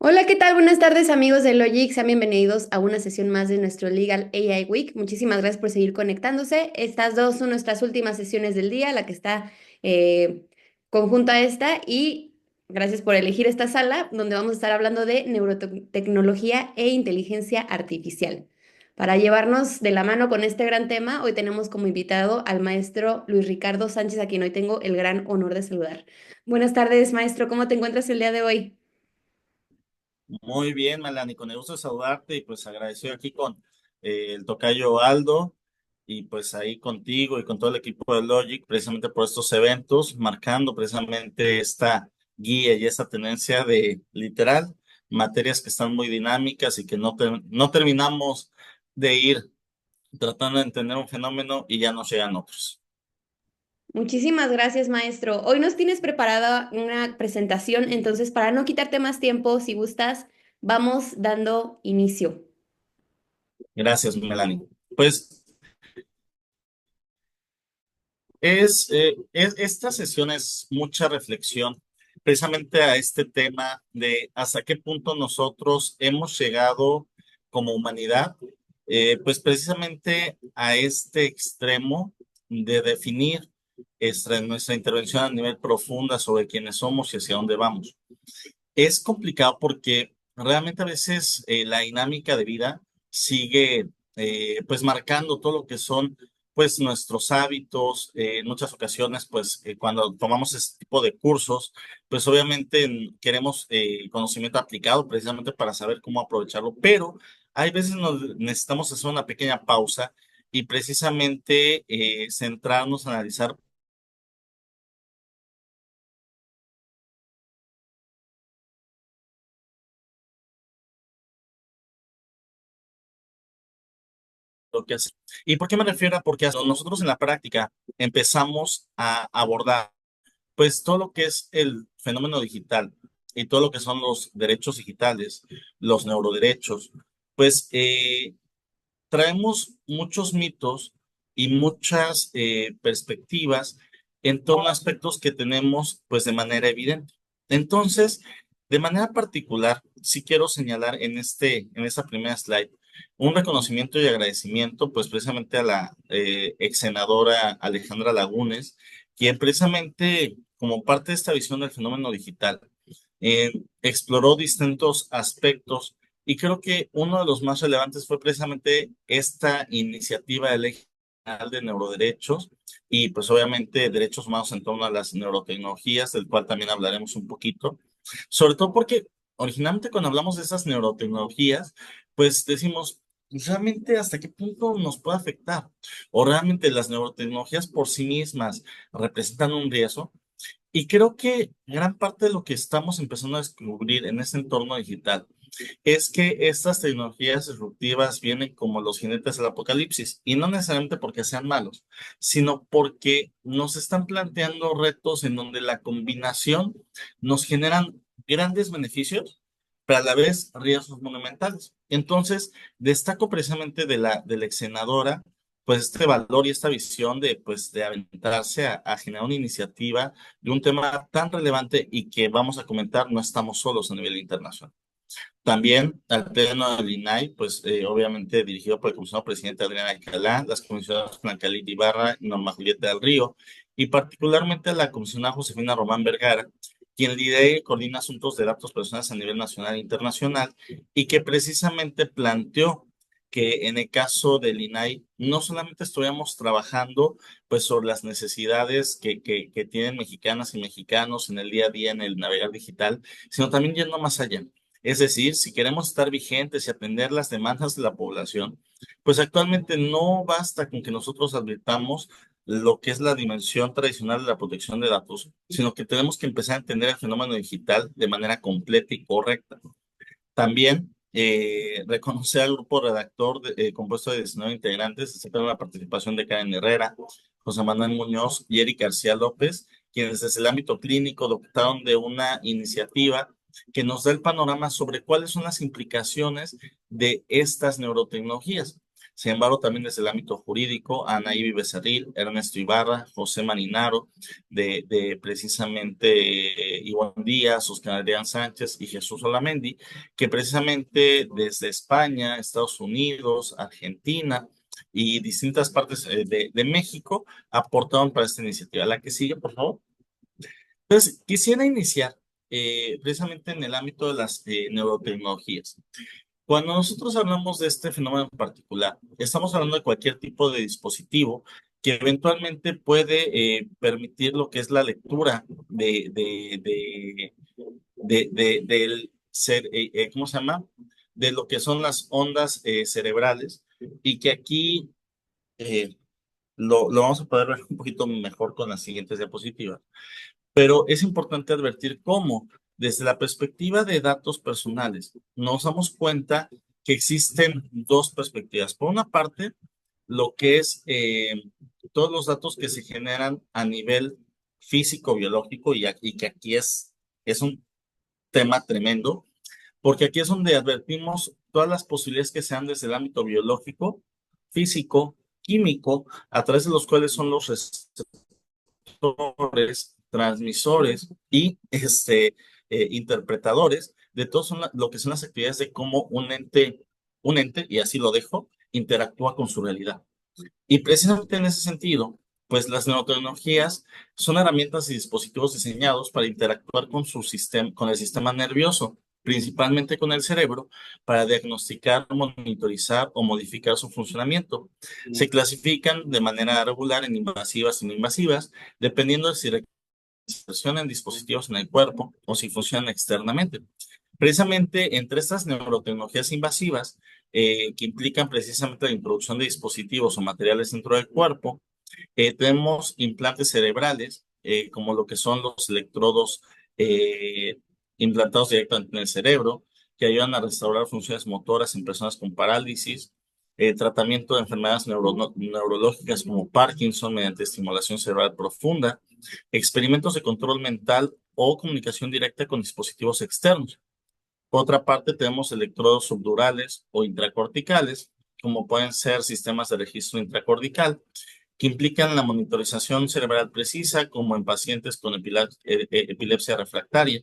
Hola, ¿qué tal? Buenas tardes, amigos de Logic. Sean bienvenidos a una sesión más de nuestro Legal AI Week. Muchísimas gracias por seguir conectándose. Estas dos son nuestras últimas sesiones del día, la que está conjunta a esta, y gracias por elegir esta sala donde vamos a estar hablando de neurotecnología e inteligencia artificial. Para llevarnos de la mano con este gran tema, hoy tenemos como invitado al maestro Luis Ricardo Sánchez, a quien hoy tengo el gran honor de saludar. Buenas tardes, maestro. ¿Cómo te encuentras el día de hoy? Muy bien, Melanie, con el gusto de saludarte y pues agradecido aquí con el tocayo Aldo y pues ahí contigo y con todo el equipo de Logic precisamente por estos eventos, marcando precisamente esta guía y esta tendencia de literal materias que están muy dinámicas y que no terminamos de ir tratando de entender un fenómeno y ya nos llegan otros. Muchísimas gracias, maestro. Hoy nos tienes preparada una presentación, entonces para no quitarte más tiempo, si gustas, vamos dando inicio. Gracias, Melanie. Pues esta sesión es mucha reflexión precisamente a este tema de hasta qué punto nosotros hemos llegado como humanidad, pues precisamente a este extremo de definir nuestra intervención a nivel profunda sobre quiénes somos y hacia dónde vamos. Es complicado porque realmente a veces la dinámica de vida sigue pues marcando todo lo que son pues nuestros hábitos. En muchas ocasiones pues cuando tomamos este tipo de cursos pues obviamente queremos conocimiento aplicado precisamente para saber cómo aprovecharlo, pero hay veces necesitamos hacer una pequeña pausa y precisamente centrarnos, analizar lo que hace. ¿Y por qué me refiero a porque nosotros en la práctica empezamos a abordar pues todo lo que es el fenómeno digital y todo lo que son los derechos digitales, los neuroderechos, pues traemos muchos mitos y muchas perspectivas en torno a aspectos que tenemos pues de manera evidente. Entonces, de manera particular, sí quiero señalar en esta primera slide un reconocimiento y agradecimiento pues precisamente a la ex senadora Alejandra Lagunes, quien precisamente como parte de esta visión del fenómeno digital, exploró distintos aspectos y creo que uno de los más relevantes fue precisamente esta iniciativa de ley general de neuroderechos y pues obviamente derechos humanos en torno a las neurotecnologías, del cual también hablaremos un poquito, sobre todo porque originalmente cuando hablamos de esas neurotecnologías, pues decimos, ¿realmente hasta qué punto nos puede afectar? ¿O realmente las neurotecnologías por sí mismas representan un riesgo? Y creo que gran parte de lo que estamos empezando a descubrir en este entorno digital es que estas tecnologías disruptivas vienen como los jinetes del apocalipsis, y no necesariamente porque sean malos, sino porque nos están planteando retos en donde la combinación nos generan grandes beneficios, pero a la vez riesgos monumentales. Entonces, destaco precisamente de la ex senadora, pues este valor y esta visión de, pues, de aventarse a generar una iniciativa de un tema tan relevante y que vamos a comentar, no estamos solos a nivel internacional. También al pleno del INAI, pues obviamente dirigido por el comisionado presidente Adrián Alcalá, las comisionadas Blanca Lidia Ibarra y Norma Julieta del Río, y particularmente a la comisionada Josefina Román Vergara, quien lidera y coordina asuntos de datos personales a nivel nacional e internacional, y que precisamente planteó que en el caso del INAI no solamente estuviéramos trabajando pues sobre las necesidades que tienen mexicanas y mexicanos en el día a día en el navegar digital, sino también yendo más allá. Es decir, si queremos estar vigentes y atender las demandas de la población, pues actualmente no basta con que nosotros advirtamos lo que es la dimensión tradicional de la protección de datos, sino que tenemos que empezar a entender el fenómeno digital de manera completa y correcta. También reconocer al grupo redactor compuesto de 19 integrantes, destacar la participación de Karen Herrera, José Manuel Muñoz y Eric García López, quienes desde el ámbito clínico dotaron de una iniciativa que nos da el panorama sobre cuáles son las implicaciones de estas neurotecnologías. Sin embargo, también desde el ámbito jurídico, Ana Ivy Becerril, Ernesto Ibarra, José Marinaro, de precisamente Ivonne Díaz, Oscar Adrián Sánchez y Jesús Olamendi, que precisamente desde España, Estados Unidos, Argentina y distintas partes de México aportaron para esta iniciativa. La que sigue, por favor. Entonces, quisiera iniciar precisamente en el ámbito de las neurotecnologías. Cuando nosotros hablamos de este fenómeno en particular, estamos hablando de cualquier tipo de dispositivo que eventualmente puede permitir lo que es la lectura del ser, ¿cómo se llama? De lo que son las ondas cerebrales y que aquí eh, lo vamos a poder ver un poquito mejor con las siguientes diapositivas. Pero es importante advertir cómo, desde la perspectiva de datos personales, nos damos cuenta que existen dos perspectivas. Por una parte, lo que es todos los datos que se generan a nivel físico-biológico y que aquí es un tema tremendo, porque aquí es donde advertimos todas las posibilidades que sean desde el ámbito biológico, físico, químico, a través de los cuales son los transmisores y interpretadores de todo lo que son las actividades de cómo un ente, y así lo dejo, interactúa con su realidad. Y precisamente en ese sentido, pues las nanotecnologías son herramientas y dispositivos diseñados para interactuar con su sistema, con el sistema nervioso, principalmente con el cerebro, para diagnosticar, monitorizar o modificar su funcionamiento. Se clasifican de manera regular en invasivas y no invasivas, dependiendo de si funcionan dispositivos en el cuerpo o si funcionan externamente. Precisamente entre estas neurotecnologías invasivas, que implican precisamente la introducción de dispositivos o materiales dentro del cuerpo, tenemos implantes cerebrales, como lo que son los electrodos eh, implantados directamente en el cerebro, que ayudan a restaurar funciones motoras en personas con parálisis, tratamiento de enfermedades neurológicas como Parkinson mediante estimulación cerebral profunda, experimentos de control mental o comunicación directa con dispositivos externos. Por otra parte, tenemos electrodos subdurales o intracorticales, como pueden ser sistemas de registro intracortical, que implican la monitorización cerebral precisa, como en pacientes con epilepsia refractaria,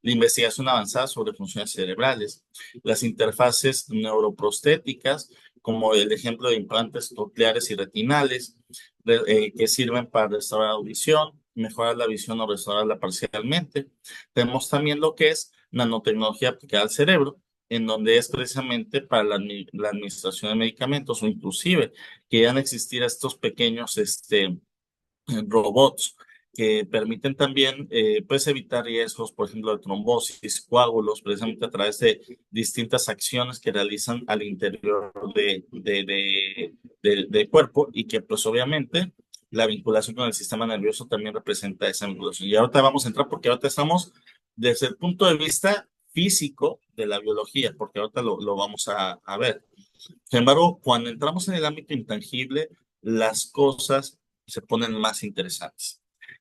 la investigación avanzada sobre funciones cerebrales, las interfaces neuroprostéticas, como el ejemplo de implantes cocleares y retinales, que sirven para restaurar la audición, mejorar la visión o restaurarla parcialmente. Tenemos también lo que es nanotecnología aplicada al cerebro, en donde es precisamente para la administración de medicamentos o inclusive que ya no existir estos pequeños robots que permiten también pues evitar riesgos, por ejemplo, de trombosis, coágulos, precisamente a través de distintas acciones que realizan al interior del cuerpo y que pues obviamente la vinculación con el sistema nervioso también representa esa vinculación. Y ahorita vamos a entrar porque ahorita estamos desde el punto de vista físico de la biología, porque ahorita lo vamos a ver. Sin embargo, cuando entramos en el ámbito intangible, las cosas se ponen más interesantes.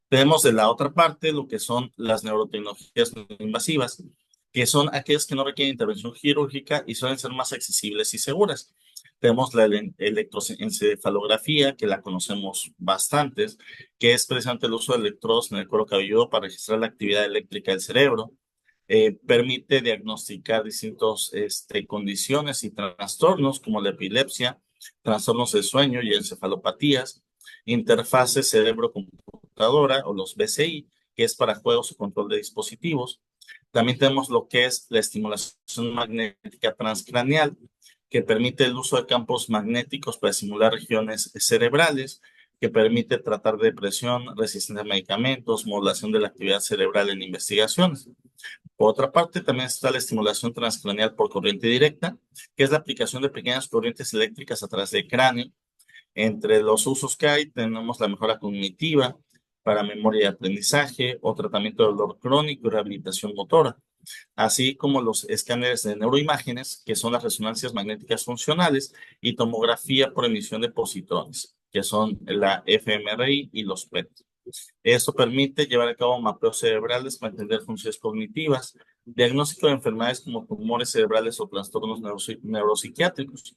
Tenemos de la otra parte lo que son las neurotecnologías no invasivas, que son aquellas que no requieren intervención quirúrgica y suelen ser más accesibles y seguras. Tenemos la electroencefalografía, que la conocemos bastantes, que es precisamente el uso de electrodos en el cuero cabelludo para registrar la actividad eléctrica del cerebro. Permite diagnosticar distintas condiciones y trastornos como la epilepsia, trastornos del sueño y encefalopatías, interfaces cerebro-computadora o los BCI, que es para juegos o control de dispositivos. También tenemos lo que es la estimulación magnética transcraneal, que permite el uso de campos magnéticos para estimular regiones cerebrales, que permite tratar depresión, resistencia a medicamentos, modulación de la actividad cerebral en investigaciones. Por otra parte, también está la estimulación transcraneal por corriente directa, que es la aplicación de pequeñas corrientes eléctricas a través del cráneo. Entre los usos que hay, tenemos la mejora cognitiva para memoria y aprendizaje, o tratamiento de dolor crónico y rehabilitación motora, así como los escáneres de neuroimágenes, que son las resonancias magnéticas funcionales, y tomografía por emisión de positrones, que son la fMRI y los PET. Esto permite llevar a cabo mapeos cerebrales para entender funciones cognitivas, diagnóstico de enfermedades como tumores cerebrales o trastornos neuropsiquiátricos.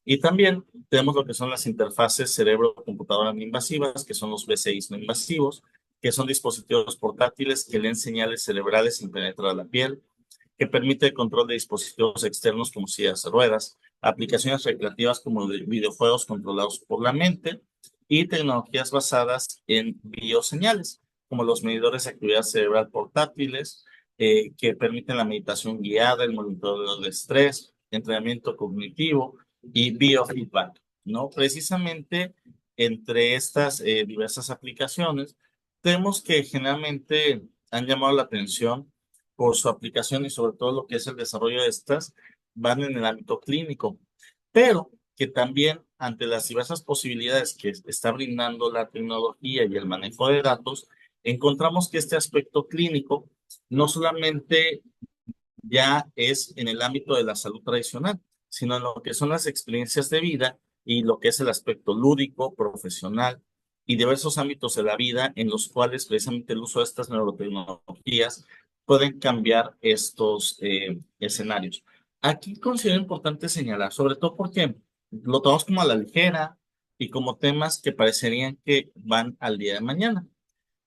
Y también tenemos lo que son las interfaces cerebro-computadora no invasivas, que son los BCIs no invasivos, que son dispositivos portátiles que leen señales cerebrales sin penetrar la piel, que permite el control de dispositivos externos como sillas de ruedas, aplicaciones recreativas como de videojuegos controlados por la mente y tecnologías basadas en bioseñales, como los medidores de actividad cerebral portátiles, que permiten la meditación guiada, el monitoreo de estrés, entrenamiento cognitivo y biofeedback, ¿no? Precisamente entre estas diversas aplicaciones, tenemos que generalmente han llamado la atención por su aplicación y sobre todo lo que es el desarrollo de estas, van en el ámbito clínico, pero que también ante las diversas posibilidades que está brindando la tecnología y el manejo de datos, encontramos que este aspecto clínico no solamente ya es en el ámbito de la salud tradicional, sino en lo que son las experiencias de vida y lo que es el aspecto lúdico, profesional y diversos ámbitos de la vida en los cuales precisamente el uso de estas neurotecnologías pueden cambiar estos escenarios. Aquí considero importante señalar, sobre todo porque lo tomamos como a la ligera y como temas que parecerían que van al día de mañana.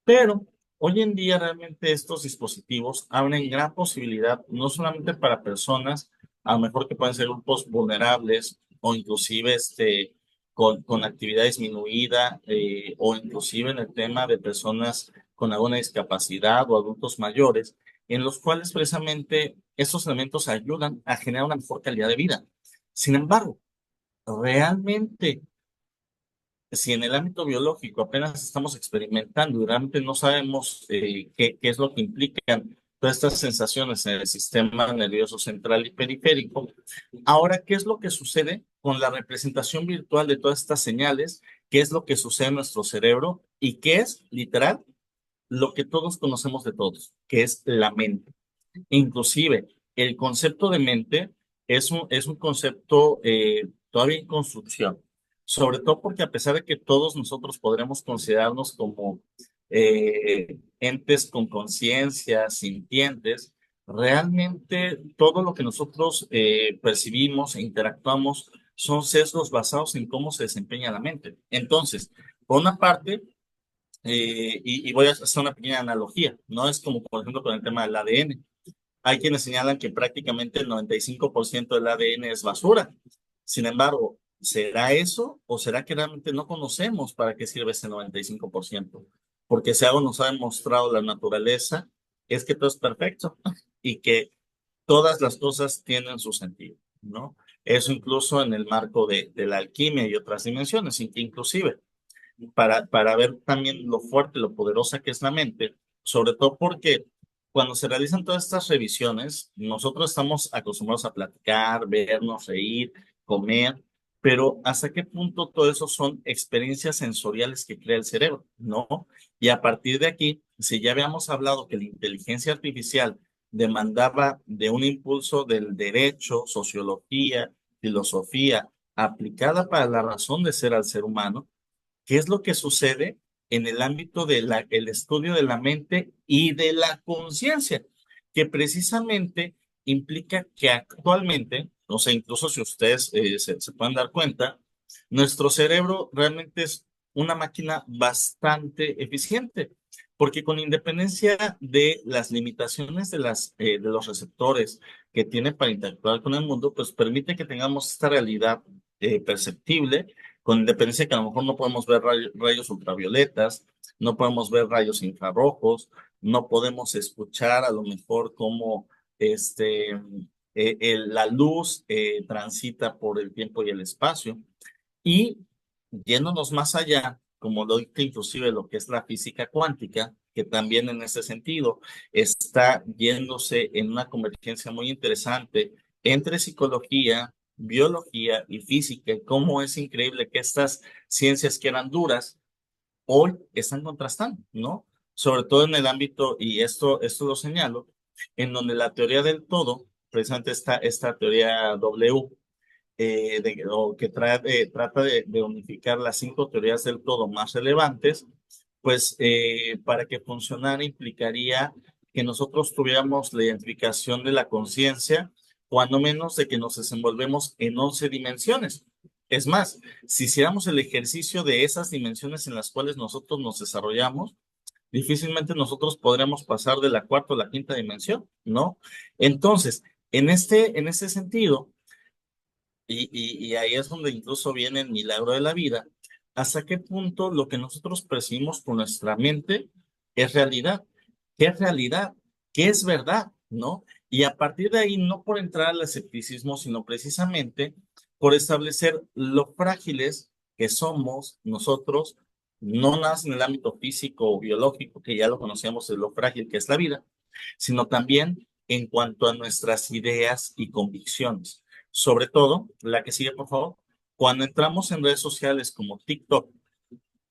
Pero hoy en día realmente estos dispositivos abren gran posibilidad, no solamente para personas, a lo mejor que pueden ser grupos vulnerables o inclusive con actividad disminuida o inclusive en el tema de personas con alguna discapacidad o adultos mayores, en los cuales precisamente estos elementos ayudan a generar una mejor calidad de vida. Sin embargo, realmente si en el ámbito biológico apenas estamos experimentando y realmente no sabemos qué es lo que implican todas estas sensaciones en el sistema nervioso central y periférico, ahora, ¿qué es lo que sucede con la representación virtual de todas estas señales? ¿Qué es lo que sucede en nuestro cerebro? ¿Y qué es, literal, lo que todos conocemos de todos, que es la mente? Inclusive, el concepto de mente es un concepto todavía en construcción, sobre todo porque a pesar de que todos nosotros podremos considerarnos como entes con conciencia, sintientes, realmente todo lo que nosotros percibimos e interactuamos son sesgos basados en cómo se desempeña la mente. Entonces, por una parte, y voy a hacer una pequeña analogía, ¿no? Es como, por ejemplo, con el tema del ADN. Hay quienes señalan que prácticamente el 95% del ADN es basura. Sin embargo, ¿será eso o será que realmente no conocemos para qué sirve ese 95%? Porque si algo nos ha demostrado la naturaleza es que todo es perfecto y que todas las cosas tienen su sentido, ¿no? Eso incluso en el marco de la alquimia y otras dimensiones, inclusive para ver también lo fuerte, lo poderosa que es la mente, sobre todo porque cuando se realizan todas estas revisiones, nosotros estamos acostumbrados a platicar, vernos, reír, comer, pero ¿hasta qué punto todo eso son experiencias sensoriales que crea el cerebro? ¿No? Y a partir de aquí, si ya habíamos hablado que la inteligencia artificial demandaba de un impulso del derecho, sociología, filosofía, aplicada para la razón de ser al ser humano, ¿qué es lo que sucede en el ámbito del estudio de la mente y de la conciencia? Que precisamente implica que actualmente, o sea, incluso si ustedes se pueden dar cuenta, nuestro cerebro realmente es una máquina bastante eficiente, porque con independencia de las limitaciones de los receptores que tiene para interactuar con el mundo, pues permite que tengamos esta realidad perceptible con independencia que a lo mejor no podemos ver rayos ultravioletas, no podemos ver rayos infrarrojos, no podemos escuchar a lo mejor cómo la luz transita por el tiempo y el espacio. Y yéndonos más allá, como lo dice inclusive lo que es la física cuántica, que también en ese sentido está yéndose en una convergencia muy interesante entre psicología, biología y física, y cómo es increíble que estas ciencias que eran duras hoy están contrastando, ¿no? Sobre todo en el ámbito, y esto lo señalo, en donde la teoría del todo, precisamente esta teoría W, o que trata de unificar las cinco teorías del todo más relevantes, pues para que funcionara implicaría que nosotros tuviéramos la identificación de la conciencia, cuando menos de que nos desenvolvemos en 11 dimensiones. Es más, si hiciéramos el ejercicio de esas dimensiones en las cuales nosotros nos desarrollamos, difícilmente nosotros podremos pasar de la cuarta a la quinta dimensión, ¿no? Entonces, en este sentido, y ahí es donde incluso viene el milagro de la vida, hasta qué punto lo que nosotros percibimos con nuestra mente es realidad. ¿Qué es realidad? ¿Qué es verdad? ¿No? Y a partir de ahí, no por entrar al escepticismo, sino precisamente por establecer lo frágiles que somos nosotros, no nada más en el ámbito físico o biológico, que ya lo conocíamos de lo frágil que es la vida, sino también en cuanto a nuestras ideas y convicciones. Sobre todo, la que sigue, por favor, cuando entramos en redes sociales como TikTok,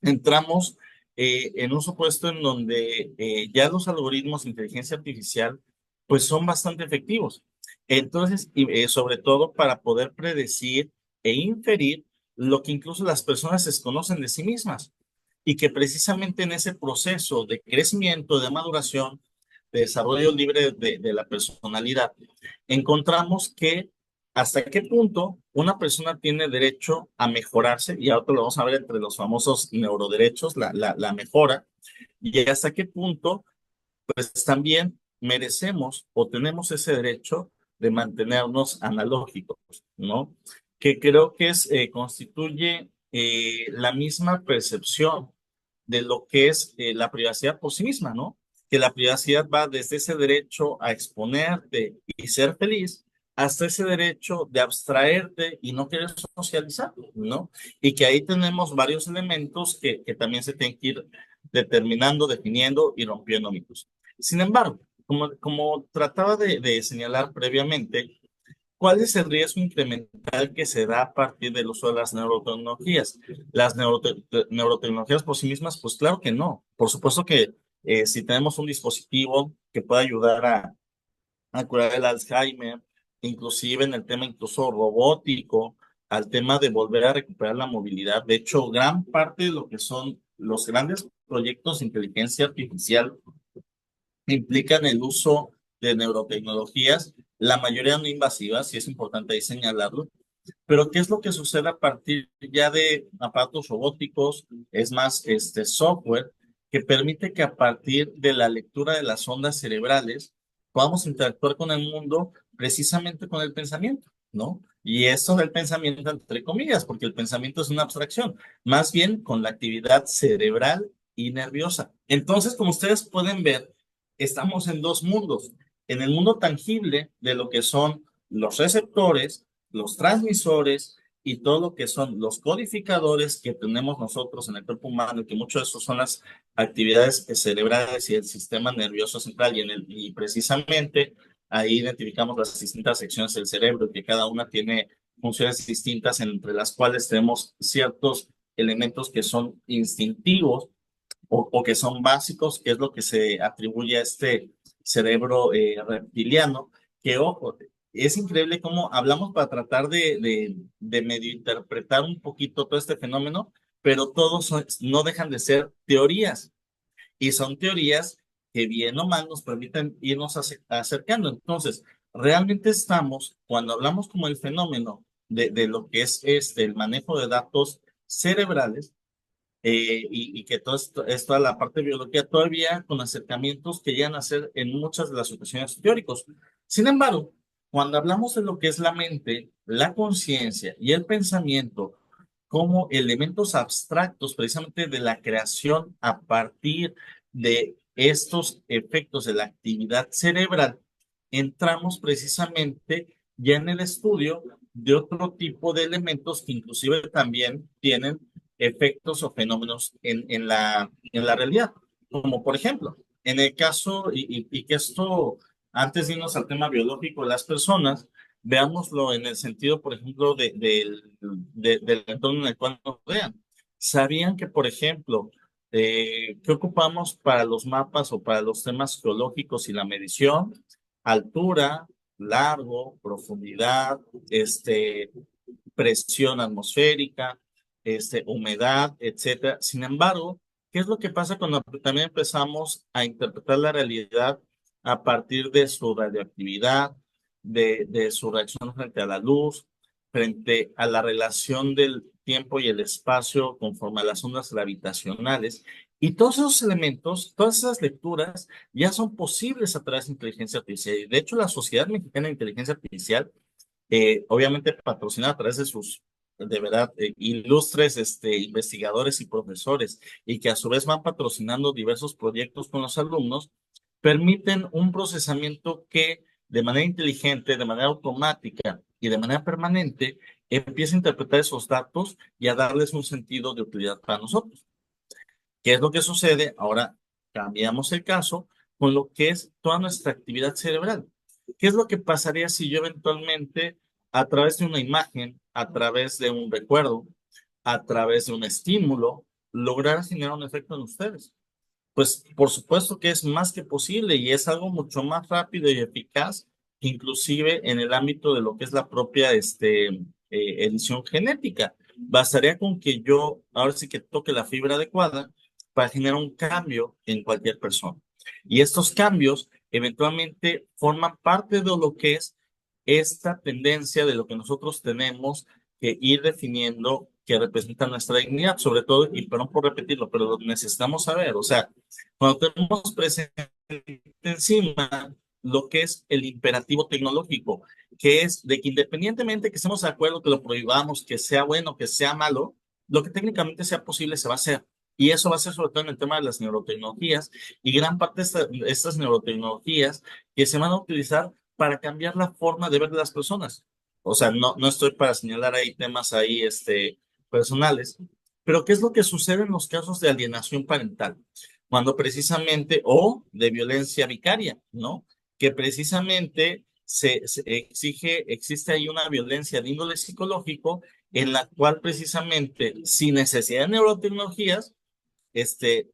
entramos en un supuesto en donde ya los algoritmos de inteligencia artificial pues son bastante efectivos. Entonces, sobre todo para poder predecir e inferir lo que incluso las personas desconocen de sí mismas y que precisamente en ese proceso de crecimiento, de maduración, de desarrollo libre de la personalidad, encontramos que hasta qué punto una persona tiene derecho a mejorarse, y ahora lo vamos a ver entre los famosos neuroderechos, la mejora, y hasta qué punto pues también merecemos o tenemos ese derecho de mantenernos analógicos, ¿no? Que creo que constituye la misma percepción de lo que es la privacidad por sí misma, ¿no? Que la privacidad va desde ese derecho a exponerte y ser feliz hasta ese derecho de abstraerte y no querer socializar, ¿no? Y que ahí tenemos varios elementos que también se tienen que ir determinando, definiendo y rompiendo mitos. Sin embargo, como trataba de señalar previamente, ¿cuál es el riesgo incremental que se da a partir del uso de las neurotecnologías? Las neurotecnologías por sí mismas, pues claro que no. Por supuesto que si tenemos un dispositivo que pueda ayudar a curar el Alzheimer, inclusive en el tema incluso robótico, al tema de volver a recuperar la movilidad. De hecho, gran parte de lo que son los grandes proyectos de inteligencia artificial implican el uso de neurotecnologías, la mayoría no invasivas, y es importante ahí señalarlo. Pero ¿qué es lo que sucede a partir ya de aparatos robóticos? Es más, este software que permite que a partir de la lectura de las ondas cerebrales podamos interactuar con el mundo precisamente con el pensamiento, ¿no? Y eso del pensamiento entre comillas, porque el pensamiento es una abstracción, más bien con la actividad cerebral y nerviosa. Entonces, como ustedes pueden ver, estamos en dos mundos. En el mundo tangible de lo que son los receptores, los transmisores y todo lo que son los codificadores que tenemos nosotros en el cuerpo humano, y que muchos de esos son las actividades cerebrales y el sistema nervioso central, y precisamente ahí identificamos las distintas secciones del cerebro, que cada una tiene funciones distintas, entre las cuales tenemos ciertos elementos que son instintivos o que son básicos, que es lo que se atribuye a este cerebro reptiliano, que ojo, es increíble cómo hablamos para tratar de medio interpretar un poquito todo este fenómeno, pero todos no dejan de ser teorías, y son teorías que bien o mal nos permiten irnos acercando. Entonces, realmente estamos, cuando hablamos como el fenómeno de lo que es el manejo de datos cerebrales, y que todo esto, es toda la parte de biología todavía con acercamientos que llegan a ser en muchas de las ocasiones teóricos. Sin embargo, cuando hablamos de lo que es la mente, la conciencia y el pensamiento como elementos abstractos precisamente de la creación a partir de estos efectos de la actividad cerebral, entramos precisamente ya en el estudio de otro tipo de elementos que inclusive también tienen efectos o fenómenos en la realidad. Como por ejemplo, en el caso, y que esto, antes de irnos al tema biológico de las personas, veámoslo en el sentido, por ejemplo, del entorno en el cual nos vean. ¿Sabían que, por ejemplo, qué ocupamos para los mapas o para los temas geológicos y la medición? Altura, largo, profundidad, presión atmosférica, humedad, etcétera. Sin embargo, ¿qué es lo que pasa cuando también empezamos a interpretar la realidad a partir de su radioactividad, de su reacción frente a la luz, frente a la relación del tiempo y el espacio conforme a las ondas gravitacionales. Y todos esos elementos, todas esas lecturas ya son posibles a través de inteligencia artificial. Y de hecho, la Sociedad Mexicana de Inteligencia Artificial, obviamente patrocinada a través de sus, de verdad, ilustres investigadores y profesores, y que a su vez van patrocinando diversos proyectos con los alumnos, permiten un procesamiento que de manera inteligente, de manera automática y de manera permanente empieza a interpretar esos datos y a darles un sentido de utilidad para nosotros. ¿Qué es lo que sucede? Ahora cambiamos el caso con lo que es toda nuestra actividad cerebral. ¿Qué es lo que pasaría si yo eventualmente, a través de una imagen, a través de un recuerdo, a través de un estímulo, lograra generar un efecto en ustedes? Pues por supuesto que es más que posible y es algo mucho más rápido y eficaz, inclusive en el ámbito de lo que es la propia edición genética. Bastaría con que yo ahora sí que toque la fibra adecuada para generar un cambio en cualquier persona. Y estos cambios eventualmente forman parte de lo que es esta tendencia de lo que nosotros tenemos que ir definiendo que representa nuestra dignidad, sobre todo, y perdón por repetirlo, pero lo necesitamos saber, o sea, cuando tenemos presente encima lo que es el imperativo tecnológico, que es de que independientemente que estemos de acuerdo, que lo prohibamos, que sea bueno, que sea malo, lo que técnicamente sea posible se va a hacer. Y eso va a ser sobre todo en el tema de las neurotecnologías y gran parte de estas neurotecnologías que se van a utilizar para cambiar la forma de ver de las personas. O sea, no estoy para señalar ahí temas ahí, personales, pero ¿qué es lo que sucede en los casos de alienación parental? Cuando precisamente, o de violencia vicaria, ¿no? Que precisamente se exige, existe ahí una violencia de índole psicológico en la cual precisamente, sin necesidad de neurotecnologías,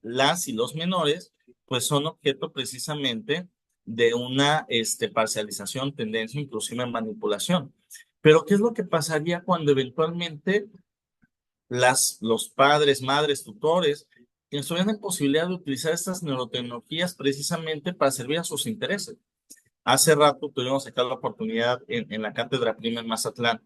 las y los menores, pues son objeto precisamente de una parcialización, tendencia, inclusive manipulación. Pero ¿qué es lo que pasaría cuando eventualmente los padres, madres, tutores, que estuvieran en posibilidad de utilizar estas neurotecnologías precisamente para servir a sus intereses? Hace rato tuvimos acá la oportunidad en la Cátedra Prima en Mazatlán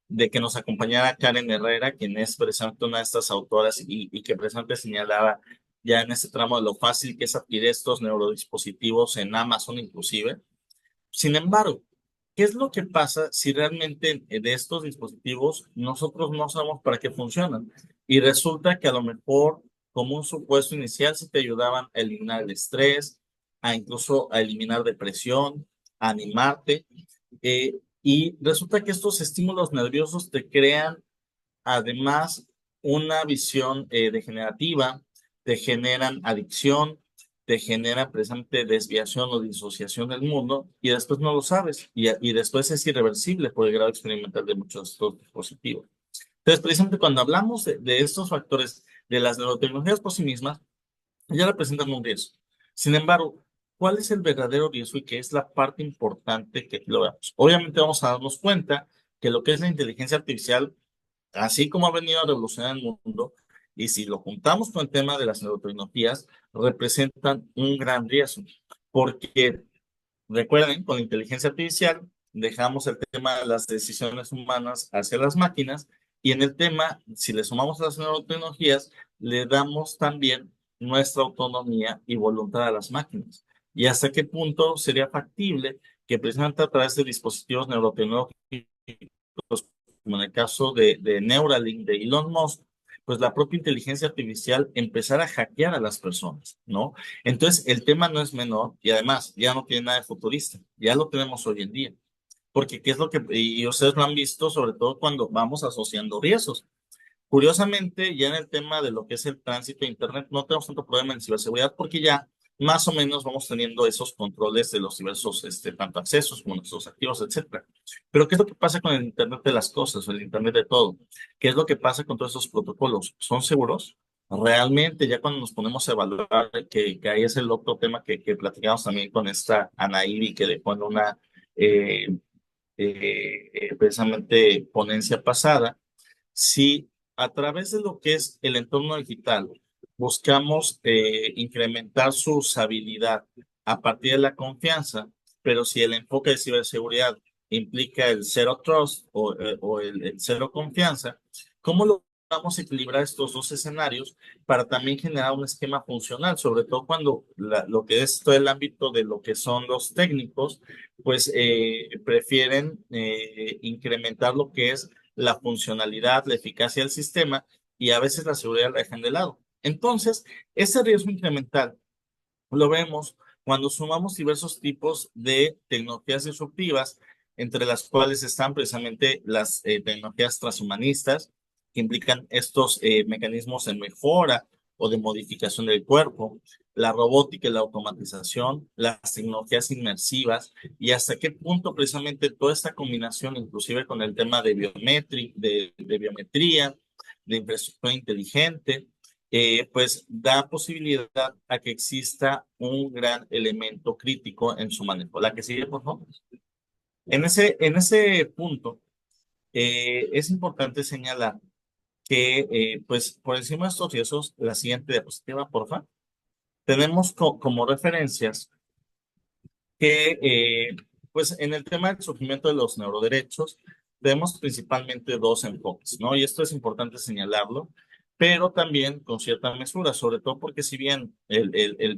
de que nos acompañara Karen Herrera, quien es precisamente una de estas autoras y que precisamente señalaba ya en este tramo de lo fácil que es adquirir estos neurodispositivos en Amazon inclusive. Sin embargo, ¿qué es lo que pasa si realmente de estos dispositivos nosotros no sabemos para qué funcionan? Y resulta que a lo mejor, como un supuesto inicial, sí te ayudaban a eliminar el estrés, a incluso a eliminar depresión, a animarte. Y resulta que estos estímulos nerviosos te crean además una visión degenerativa, te generan adicción, te generan precisamente desviación o disociación del mundo y después no lo sabes y después es irreversible por el grado experimental de muchos de estos dispositivos. Entonces, precisamente cuando hablamos de estos factores de las neurotecnologías por sí mismas, ya representan un riesgo. Sin embargo, ¿cuál es el verdadero riesgo y qué es la parte importante que lo veamos? Obviamente vamos a darnos cuenta que lo que es la inteligencia artificial, así como ha venido a revolucionar el mundo, y si lo juntamos con el tema de las neurotecnologías, representan un gran riesgo, porque recuerden, con la inteligencia artificial dejamos el tema de las decisiones humanas hacia las máquinas, y en el tema, si le sumamos las neurotecnologías, le damos también nuestra autonomía y voluntad a las máquinas. ¿Y hasta qué punto sería factible que precisamente a través de dispositivos neurotecnológicos, como en el caso de Neuralink de Elon Musk, pues la propia inteligencia artificial empezar a hackear a las personas, ¿no? Entonces, el tema no es menor y además ya no tiene nada de futurista, ya lo tenemos hoy en día. Porque qué es lo que, y ustedes lo han visto, sobre todo cuando vamos asociando riesgos. Curiosamente, ya en el tema de lo que es el tránsito de Internet, no tenemos tanto problema en ciberseguridad porque ya más o menos vamos teniendo esos controles de los diversos, tanto accesos como nuestros activos, etcétera. Pero ¿qué es lo que pasa con el Internet de las cosas, o el Internet de todo? ¿Qué es lo que pasa con todos esos protocolos? ¿Son seguros? Realmente, ya cuando nos ponemos a evaluar, que ahí es el otro tema que platicamos también con esta Anaíri, que dejó en una eh, precisamente ponencia pasada, si a través de lo que es el entorno digital buscamos incrementar su usabilidad a partir de la confianza, pero si el enfoque de ciberseguridad implica el cero trust o el cero confianza, ¿cómo lo vamos a equilibrar estos dos escenarios para también generar un esquema funcional? Sobre todo cuando lo que es todo el ámbito de lo que son los técnicos, pues prefieren incrementar lo que es la funcionalidad, la eficacia del sistema y a veces la seguridad la dejan de lado. Entonces, ese riesgo incremental lo vemos cuando sumamos diversos tipos de tecnologías disruptivas, entre las cuales están precisamente las tecnologías transhumanistas, que implican estos mecanismos de mejora o de modificación del cuerpo, la robótica y la automatización, las tecnologías inmersivas, y hasta qué punto precisamente toda esta combinación, inclusive con el tema de biometría, de infraestructura inteligente, pues da posibilidad a que exista un gran elemento crítico en su manejo. La que sigue, por favor. En ese punto, es importante señalar que, pues, por encima de estos riesgos, la siguiente diapositiva, por favor. Tenemos como referencias que, pues, en el tema del surgimiento de los neuroderechos, tenemos principalmente dos enfoques, ¿no? Y esto es importante señalarlo, pero también con cierta mesura, sobre todo porque si bien el